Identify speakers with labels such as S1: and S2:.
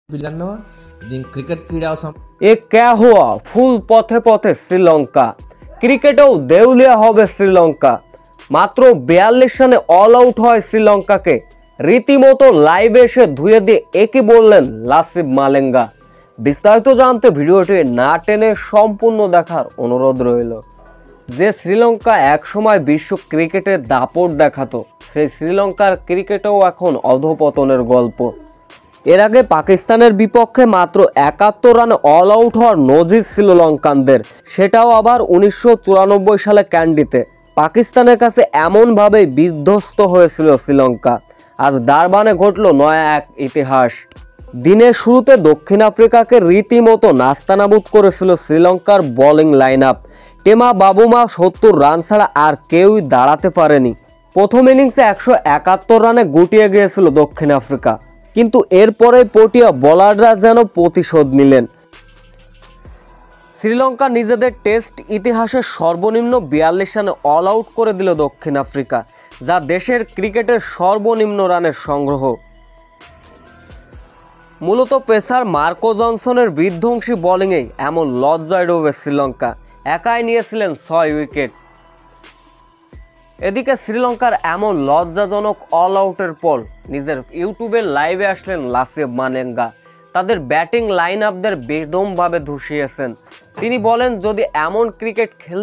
S1: Cricket क्रीड़ा
S2: ये क्या हुआ फुल पथे पथे श्रीलंका क्रिकेटेও देउलिया হবে শ্রীলঙ্কা মাত্র 42 রানে অল আউট হয় শ্রীলঙ্কাকে রীতিমতো লাইভে এসে ধুয়ে দিয়ে একই বললেন লাসিথ মালিঙ্গা। বিস্তারিত জানতে ভিডিওটি না টেনে সম্পূর্ণ দেখার অনুরোধ রইল। যে শ্রীলঙ্কা একসময় বিশ্ব ক্রিকেটে দাপট দেখাতো সেই শ্রীলঙ্কার ক্রিকেটেও এখন অধপতনের গল্প। এর আগে পাকিস্তানের বিপক্ষে মাত্র 71 রানে অল আউট হওয়ার নজির ছিল লঙ্কানদের, সেটাও আবার 1994 সালে ক্যান্ডিতে। পাকিস্তানের কাছে এমনভাবেই বিধ্বস্ত হয়েছিল শ্রীলঙ্কা। আজ ডারবানে ঘটল নয়া এক ইতিহাস। দিনের শুরুতে দক্ষিণ আফ্রিকাকে রীতিমতো নাস্তানাবুদ করেছিল শ্রীলঙ্কার বোলিং লাইন আপ। টেমা বাবুমা 70 রান ছাড়া আর কেউই দাঁড়াতে পারেনি। প্রথম ইনিংসে 171 রানে গুটিয়ে গিয়েছিল দক্ষিণ আফ্রিকা, কিন্তু এরপরে পটিয়া বোলাররা যেন প্রতিশোধ নিলেন। শ্রীলঙ্কা নিজেদের টেস্ট ইতিহাসের সর্বনিম্ন 42 রানে অল আউট করে দিল দক্ষিণ আফ্রিকা, যা দেশের ক্রিকেটের সর্বনিম্ন রানের সংগ্রহ। মূলত পেসার মার্কো জনসনের বিধ্বংসী বোলিংয়েই এমন লজ্জায় ডোবে শ্রীলঙ্কা। একাই নিয়েছিলেন 6 উইকেট। এদিকে শ্রীলঙ্কার এমন লজ্জাজনক অল আউটের পর নিজের ইউটিউবের লাইভে আসলেন লাসিথ মালিঙ্গা। তাদের ব্যাটিং লাইন আপদের বেদমভাবে ধুসিয়েছেন। তিনি বলেন, যদি এমন ক্রিকেট